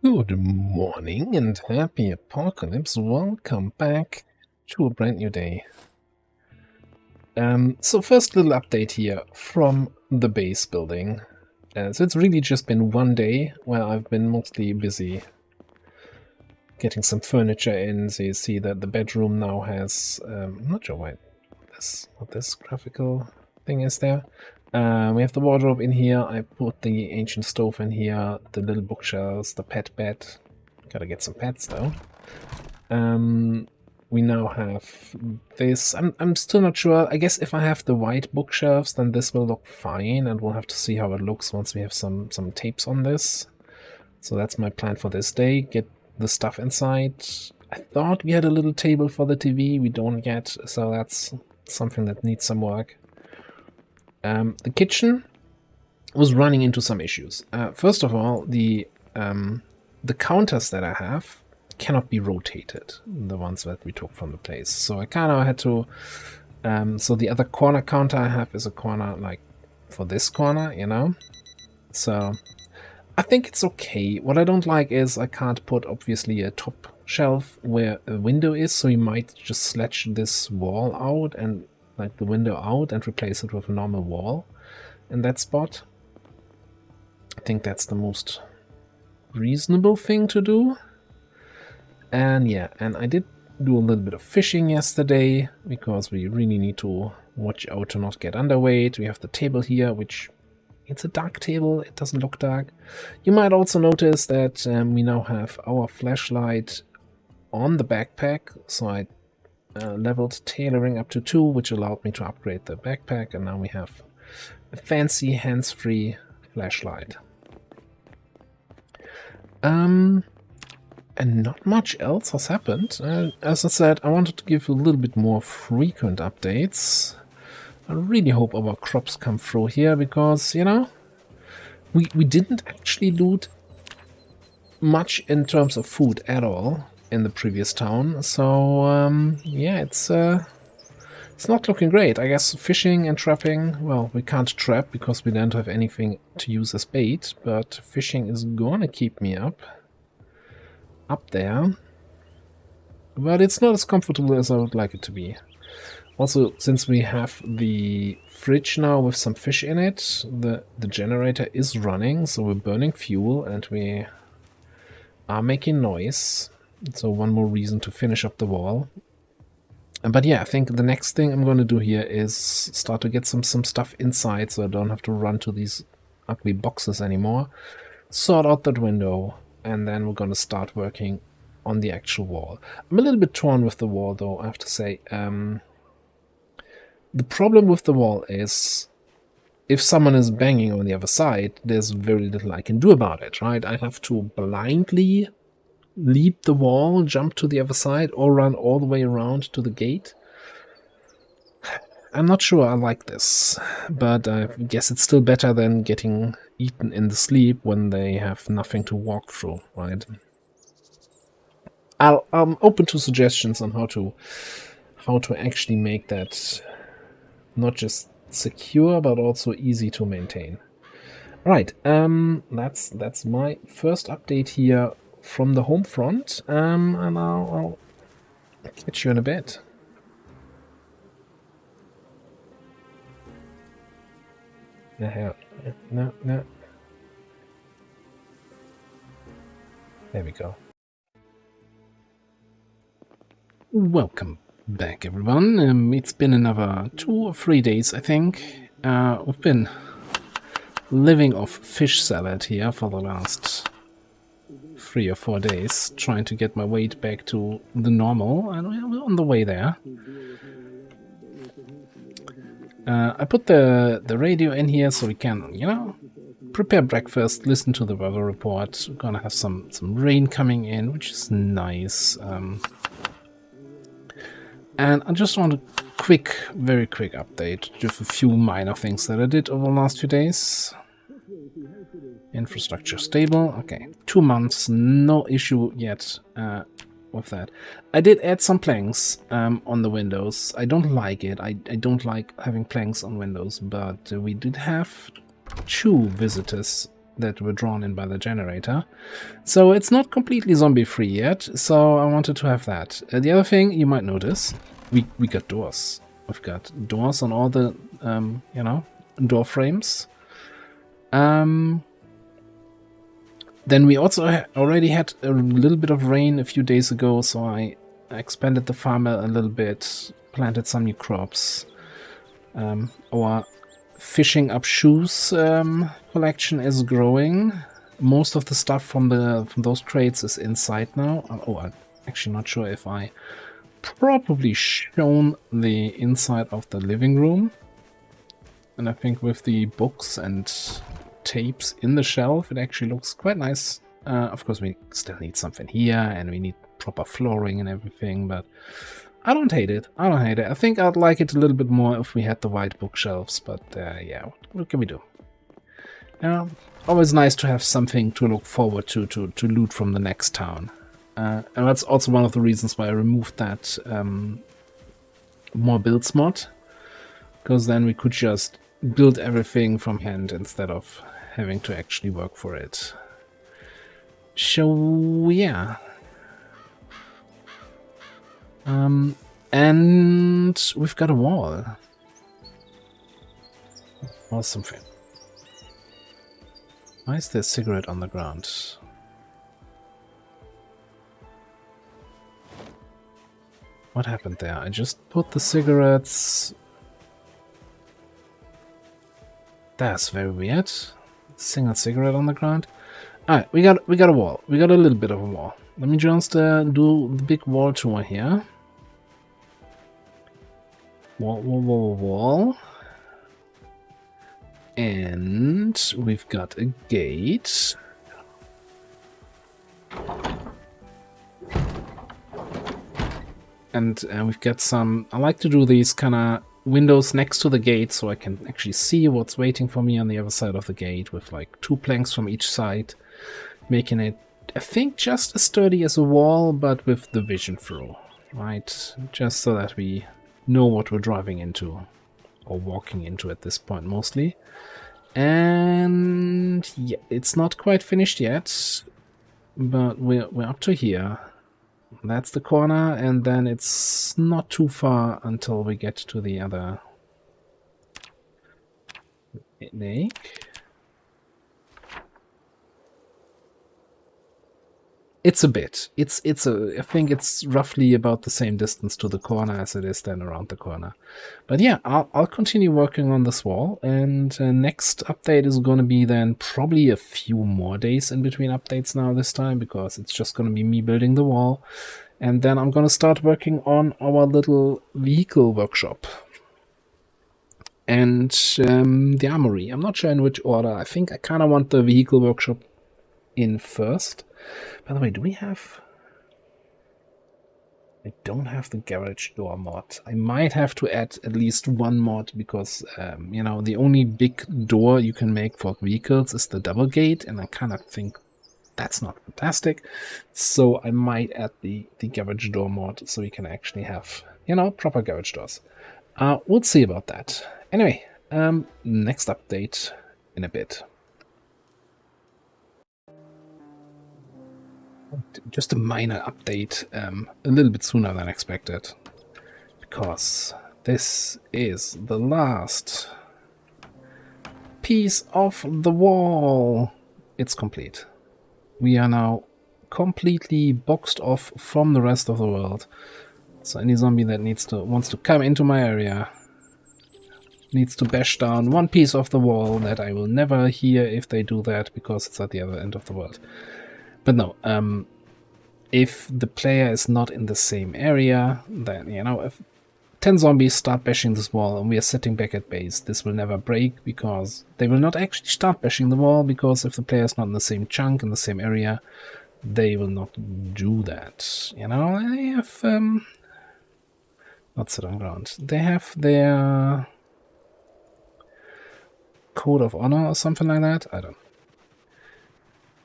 Good morning and happy apocalypse. Welcome back to a brand new day. So first little update here from the base building. So it's really just been one day where I've been mostly busy getting some furniture in. So you see that the bedroom now has, I'm not sure what this graphical thing is there. We have the wardrobe in here. I put the ancient stove in here, the little bookshelves, the pet bed. Gotta get some pets though. We now have this. I'm still not sure. I guess if I have the white bookshelves, then this will look fine, and we'll have to see how it looks once we have some tapes on this. So that's my plan for this day. Get the stuff inside. I thought we had a little table for the TV. We don't yet, so that's something that needs some work. The kitchen was running into some issues. First of all, the counters that I have cannot be rotated, the ones that we took from the place. So I kind of had to... so the other corner counter I have is a corner like for this corner, you know? So I think it's okay. What I don't like is I can't put, obviously, a top shelf where a window is, so you might just sledge this wall out and like the window out and replace it with a normal wall in that spot. I think that's the most reasonable thing to do. And yeah, and I did do a little bit of fishing yesterday because we really need to watch out to not get underweight. We have the table here, which it's a dark table. It doesn't look dark. You might also notice that we now have our flashlight on the backpack. So I leveled tailoring up to 2, which allowed me to upgrade the backpack, and now we have a fancy hands-free flashlight. And not much else has happened. As I said, I wanted to give you a little bit more frequent updates. I really hope our crops come through here, because, you know, we didn't actually loot much in terms of food at all in the previous town, so yeah, it's not looking great. I guess fishing and trapping, well, we can't trap because we don't have anything to use as bait, but fishing is gonna keep me up there, but it's not as comfortable as I would like it to be. Also, since we have the fridge now with some fish in it, the generator is running, so we're burning fuel and we are making noise. So one more reason to finish up the wall. But yeah, I think the next thing I'm going to do here is start to get some stuff inside, so I don't have to run to these ugly boxes anymore. Sort out that window, and then we're going to start working on the actual wall. I'm a little bit torn with the wall, though, I have to say. The problem with the wall is if someone is banging on the other side, there's very little I can do about it, right? I have to blindly leap the wall, jump to the other side, or run all the way around to the gate. I'm not sure I like this, but I guess it's still better than getting eaten in the sleep when they have nothing to walk through, right? I'm open to suggestions on how to actually make that not just secure, but also easy to maintain. Right, that's my first update here from the home front, and I'll catch you in a bit. No. There we go. Welcome back, everyone. It's been another 2 or 3 days, I think. We've been living off fish salad here for the last 3 or 4 days, trying to get my weight back to the normal, and we're on the way there. I put the radio in here so we can, you know, prepare breakfast, listen to the weather report. We're gonna have some rain coming in, which is nice. And I just want a very quick update, just a few minor things that I did over the last few days. Infrastructure stable. Okay, 2 months, no issue yet with that. I did add some planks on the windows. I don't like it. I don't like having planks on windows, but we did have 2 visitors that were drawn in by the generator. So it's not completely zombie-free yet, so I wanted to have that. The other thing you might notice, we got doors. We've got doors on all the, you know, door frames. Then we also already had a little bit of rain a few days ago, so I expanded the farm a little bit, planted some new crops. Our fishing up shoes collection is growing. Most of the stuff from those crates is inside now. Oh, I'm actually not sure if I probably shown the inside of the living room. And I think with the books and tapes in the shelf, it actually looks quite nice. Of course, we still need something here, and we need proper flooring and everything, but I don't hate it. I don't hate it. I think I'd like it a little bit more if we had the white bookshelves, but yeah, what can we do? Always nice to have something to look forward to loot from the next town. And that's also one of the reasons why I removed that more builds mod, because then we could just build everything from hand instead of having to actually work for it. So yeah. And we've got a wall. Or something. Why is there a cigarette on the ground? What happened there? I just put the cigarettes... That's very weird. Single cigarette on the ground. Alright, we got a wall. We got a little bit of a wall. Let me just do the big wall tour here. Wall. And we've got a gate. And we've got some... I like to do these kind of windows next to the gate so I can actually see what's waiting for me on the other side of the gate with like 2 planks from each side, making it, I think, just as sturdy as a wall, but with the vision through, right? Just so that we know what we're driving into, or walking into at this point mostly. And yeah, it's not quite finished yet, but we're up to here. That's the corner, and then it's not too far until we get to the other lake. It's a bit. I think it's roughly about the same distance to the corner as it is then around the corner. But yeah, I'll continue working on this wall, and next update is going to be then probably a few more days in between updates now this time, because it's just going to be me building the wall. And then I'm going to start working on our little vehicle workshop. And the armory. I'm not sure in which order. I think I kind of want the vehicle workshop in first. By the way, do we have... I don't have the garage door mod. I might have to add at least one mod, because, you know, the only big door you can make for vehicles is the double gate, and I kind of think that's not fantastic. So I might add the garage door mod so we can actually have, you know, proper garage doors. We'll see about that. Anyway, next update in a bit. Just a minor update, a little bit sooner than expected, because this is the last piece of the wall. It's complete. We are now completely boxed off from the rest of the world. So any zombie that wants to come into my area needs to bash down one piece of the wall that I will never hear if they do that, because it's at the other end of the world. But no, if the player is not in the same area, then, you know, if 10 zombies start bashing this wall and we are sitting back at base, this will never break, because they will not actually start bashing the wall, because if the player is not in the same chunk, in the same area, they will not do that. You know, they have, not sit on ground. They have their code of honor or something like that. I don't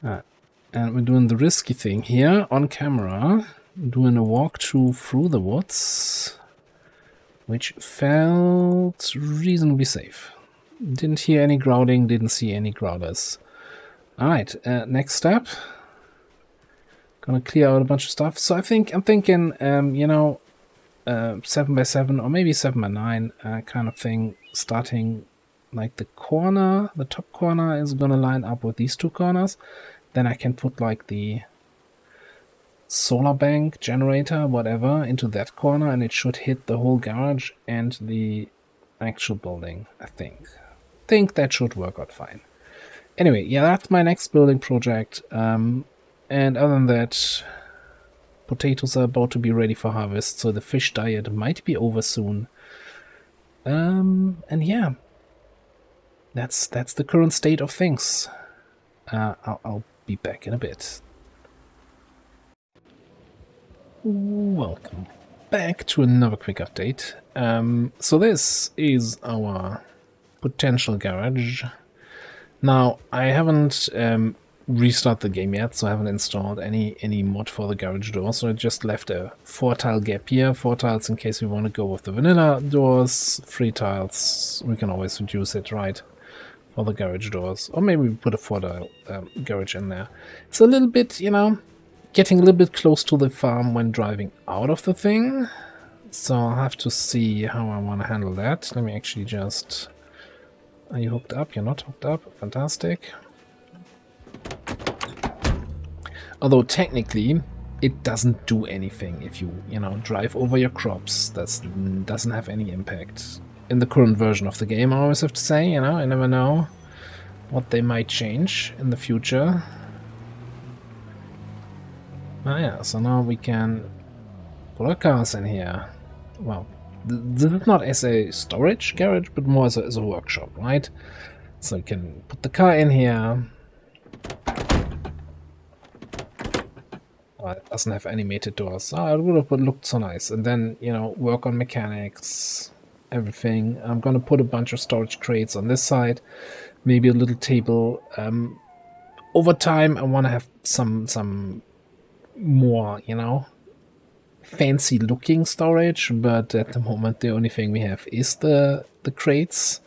know. And we're doing the risky thing here on camera, doing a walkthrough through the woods, which felt reasonably safe. Didn't hear any growling, didn't see any growlers. Alright, next step. Gonna clear out a bunch of stuff. So I'm thinking, you know, 7x7 or maybe 7x9 kind of thing, starting like the top corner is gonna line up with these two corners. Then I can put like the solar bank generator, whatever, into that corner, and it should hit the whole garage and the actual building. I think that should work out fine. Anyway, yeah, that's my next building project. And other than that, potatoes are about to be ready for harvest, so the fish diet might be over soon. And yeah, that's the current state of things. I'll be back in a bit. Welcome back to another quick update. So this is our potential garage. Now, I haven't restarted the game yet, so I haven't installed any mod for the garage door, so I just left a 4-tile gap here. 4 tiles in case we want to go with the vanilla doors, 3 tiles, we can always reduce it, right, for the garage doors. Or maybe we put a 4-tile garage in there. It's a little bit, you know, getting a little bit close to the farm when driving out of the thing, so I'll have to see how I want to handle that. Let me actually just... Are you hooked up? You're not hooked up. Fantastic. Although technically, it doesn't do anything if you know, drive over your crops. That doesn't have any impact. In the current version of the game, I always have to say, you know, I never know what they might change in the future. Ah yeah, so now we can put our cars in here. Well, this is not as a storage garage, but more as a workshop, right? So you can put the car in here. It doesn't have animated doors. Oh, it would have looked so nice. And then, you know, work on mechanics, everything. I'm gonna put a bunch of storage crates on this side, maybe a little table. Over time, I want to have some more, you know, fancy looking storage, but at the moment the only thing we have is the crates.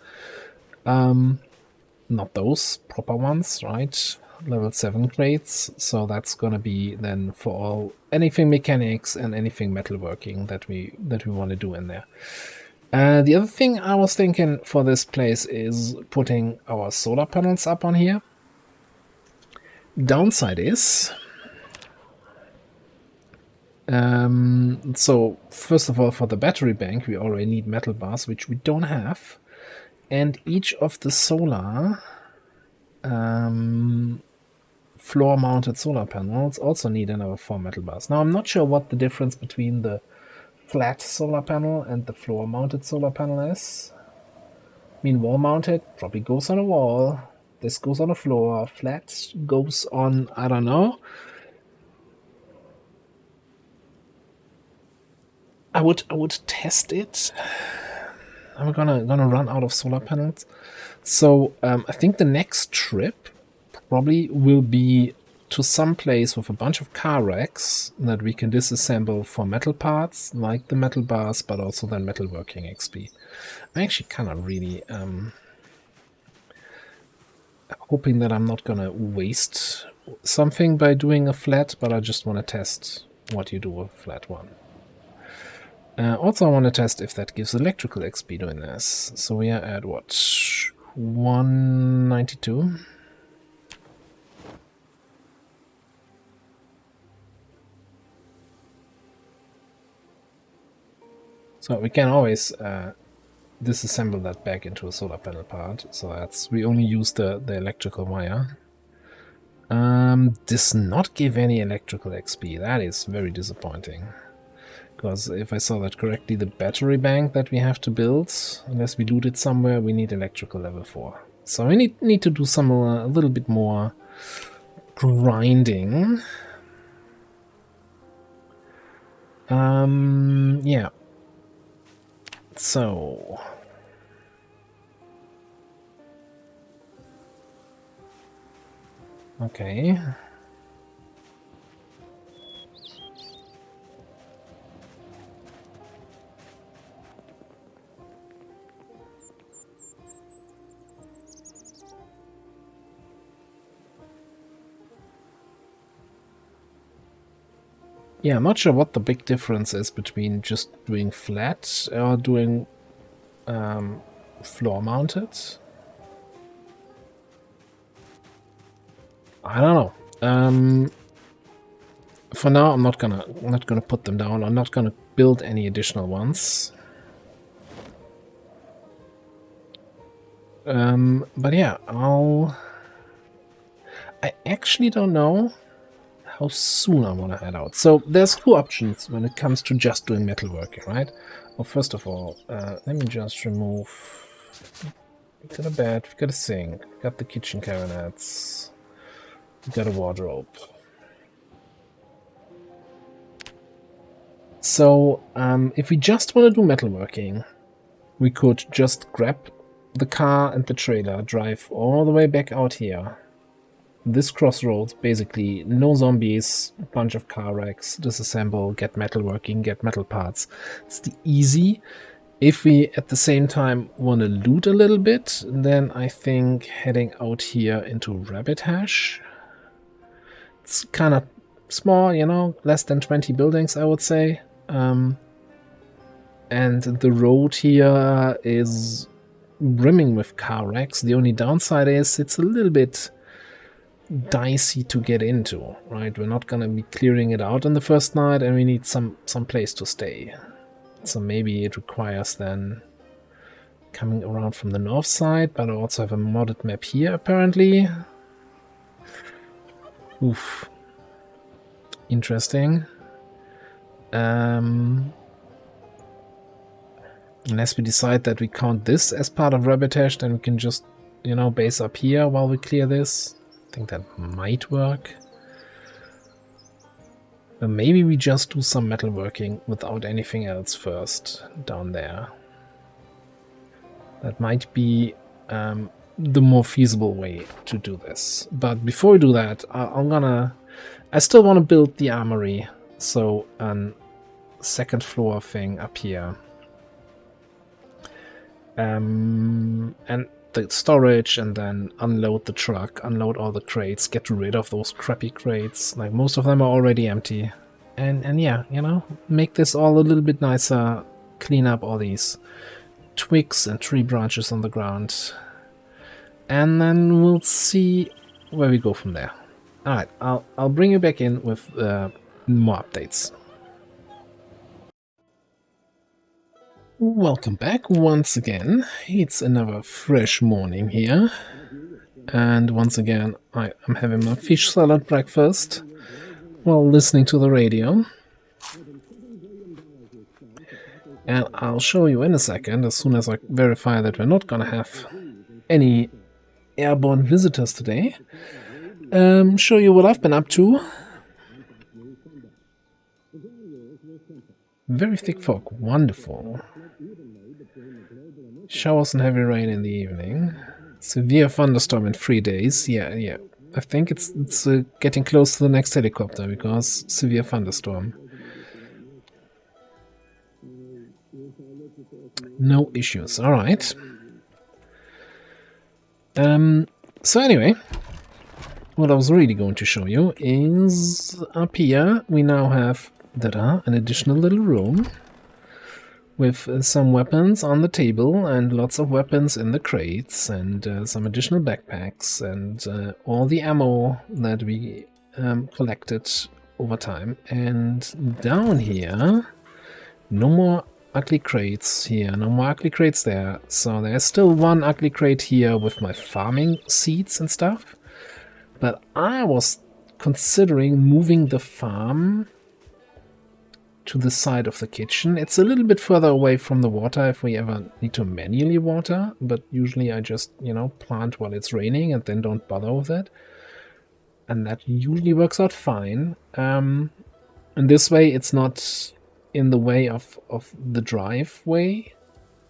Not those proper ones, right? Level 7 crates, so that's gonna be then for all anything mechanics and anything metalworking that we want to do in there. The other thing I was thinking for this place is putting our solar panels up on here. Downside is so first of all, for the battery bank we already need metal bars, which we don't have, and each of the solar floor mounted solar panels also need another 4 metal bars. Now I'm not sure what the difference between the flat solar panel and the floor mounted solar panel is. I mean, wall mounted probably goes on a wall, this goes on a floor, flat goes on, I don't know. I would test it. I'm gonna run out of solar panels, so I think the next trip probably will be to some place with a bunch of car racks that we can disassemble for metal parts, like the metal bars, but also then metalworking XP. I'm actually kind of really hoping that I'm not gonna waste something by doing a flat, but I just want to test what you do with a flat one. Also, I want to test if that gives electrical XP doing this. So we are at what? 192. So we can always disassemble that back into a solar panel part. So that's, we only use the electrical wire. Does not give any electrical XP. That is very disappointing. Because if I saw that correctly, the battery bank that we have to build, unless we loot it somewhere, we need electrical level 4. So we need to do some a little bit more grinding. Yeah. So okay. Yeah, I'm not sure what the big difference is between just doing flat or doing floor mounted. I don't know. For now, I'm not gonna put them down. I'm not gonna build any additional ones. But yeah, I actually don't know how soon I want to head out. So there's two options when it comes to just doing metalworking, right? Well, first of all, let me just remove. We've got a bed, we've got a sink, we've got the kitchen cabinets, we've got a wardrobe. So if we just want to do metalworking, we could just grab the car and the trailer, drive all the way back out here. This crossroads, basically, no zombies, bunch of car wrecks, disassemble, get metalworking, get metal parts. It's the easy. If we, at the same time, want to loot a little bit, then I think heading out here into Rabbit Hash. It's kind of small, you know, less than 20 buildings, I would say. And the road here is brimming with car wrecks. The only downside is it's a little bit dicey to get into, right? We're not gonna be clearing it out on the first night, and we need some place to stay. So maybe it requires then coming around from the north side, but I also have a modded map here apparently. Oof. Interesting. Unless we decide that we count this as part of Rabbit Hash, then we can just, you know, base up here while we clear this. I think that might work. But maybe we just do some metalworking without anything else first down there. That might be the more feasible way to do this. But before we do that, I still want to build the armory. So a second floor thing up here. And the storage, and then unload the truck, unload all the crates, get rid of those crappy crates. Like, most of them are already empty. And yeah, you know, make this all a little bit nicer, clean up all these twigs and tree branches on the ground. And then we'll see where we go from there. Alright, I'll bring you back in with more updates. Welcome back once again. It's another fresh morning here. And once again, I'm having my fish salad breakfast while listening to the radio. And I'll show you in a second, as soon as I verify that we're not gonna have any airborne visitors today, show you what I've been up to. Very thick fog, wonderful. Showers and heavy rain in the evening. Severe thunderstorm in 3 days. Yeah. I think it's getting close to the next helicopter, because severe thunderstorm. No issues. All right. So anyway, what I was really going to show you is up here we now have an additional little room with some weapons on the table and lots of weapons in the crates, and some additional backpacks, and all the ammo that we collected over time. And down here, no more ugly crates here, no more ugly crates there. So there's still one ugly crate here with my farming seeds and stuff. But I was considering moving the farm to the side of the kitchen. It's a little bit further away from the water if we ever need to manually water, but usually I just, you know, plant while it's raining and then don't bother with it. And that usually works out fine. And this way it's not in the way of the driveway,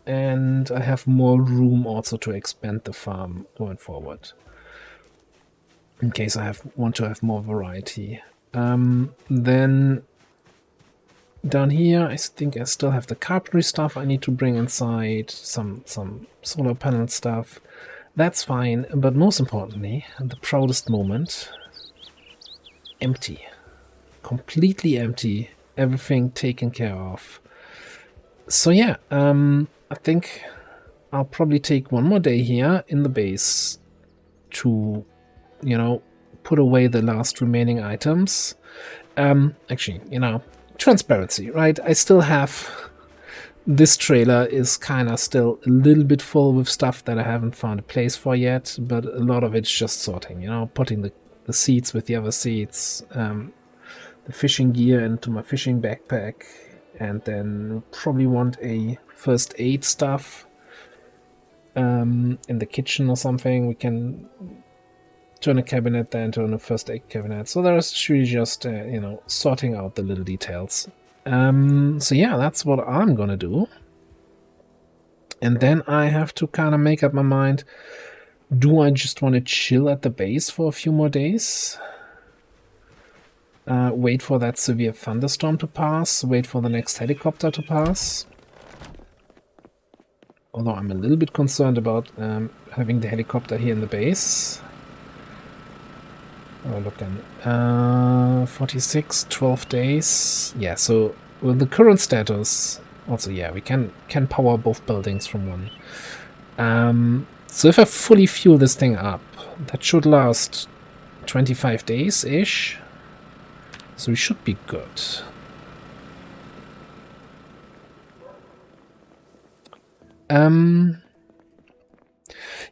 and I have more room also to expand the farm going forward, in case I want to have more variety. Then down here, I think I still have the carpentry stuff I need to bring inside, some solar panel stuff. That's fine, but most importantly, the proudest moment, empty. completely empty, everything taken care of. So yeah, I think I'll probably take one more day here in the base to, you know, put away the last remaining items. Actually, you know, transparency, right? I still have... This trailer is kind of still a little bit full with stuff that I haven't found a place for yet, but a lot of it's just sorting, you know, putting the seats with the other seats, the fishing gear into my fishing backpack, and then probably want a first aid stuff in the kitchen or something. We can turn a cabinet there into a first aid cabinet. So there's really just, you know, sorting out the little details. So yeah, that's what I'm gonna do. And then I have to kind of make up my mind. Do I just want to chill at the base for a few more days? Wait for that severe thunderstorm to pass? Wait for the next helicopter to pass? Although I'm a little bit concerned about having the helicopter here in the base. Oh, look then. 46, 12 days. Yeah, so with the current status, also, yeah, we can power both buildings from one. So if I fully fuel this thing up, that should last 25 days-ish. So we should be good.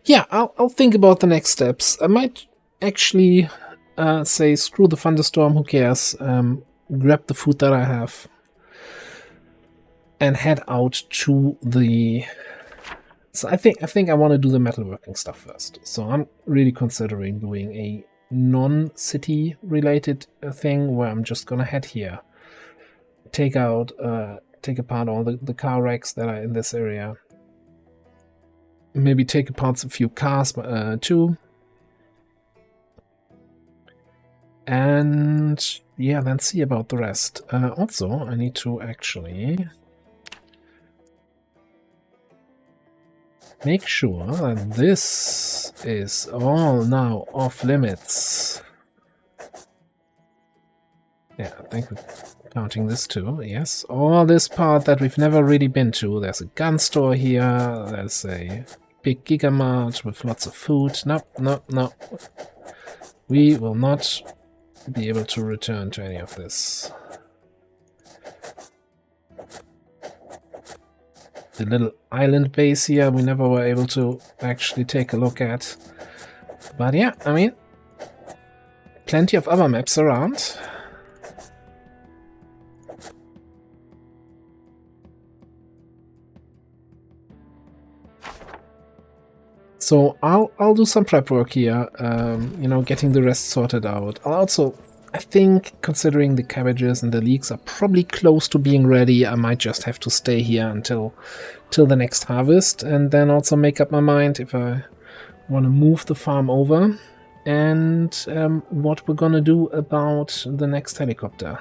Yeah, I'll think about the next steps. I might actually say screw the thunderstorm, who cares? Grab the food that I have and head out to the... So I think I want to do the metalworking stuff first. So I'm really considering doing a non-city related thing where I'm just gonna head here, take apart all the car wrecks that are in this area, maybe take apart a few cars too, and yeah, then see about the rest. Also, I need to actually make sure that this is all now off limits. Yeah, I think we're counting this too. Yes, all this part that we've never really been to. There's a gun store here. There's a big gigamart with lots of food. No, no, no. We will not be able to return to any of this. The little island base here we never were able to actually take a look at. But yeah, I mean, plenty of other maps around. So I'll do some prep work here, you know, getting the rest sorted out. I'll also, I think, considering the cabbages and the leeks are probably close to being ready, I might just have to stay here until the next harvest, and then also make up my mind if I want to move the farm over and what we're gonna do about the next helicopter.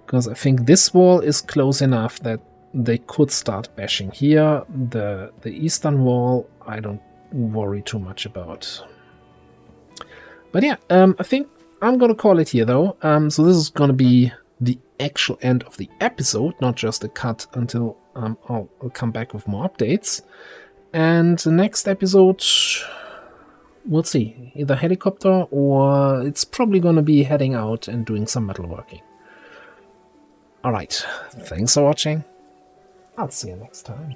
Because I think this wall is close enough that they could start bashing here. The eastern wall I don't worry too much about. But yeah, I think I'm gonna call it here though. So this is gonna be the actual end of the episode, not just a cut until I'll come back with more updates. And the next episode, we'll see. Either helicopter or it's probably gonna be heading out and doing some metalworking. Alright, thanks for watching. I'll see you next time.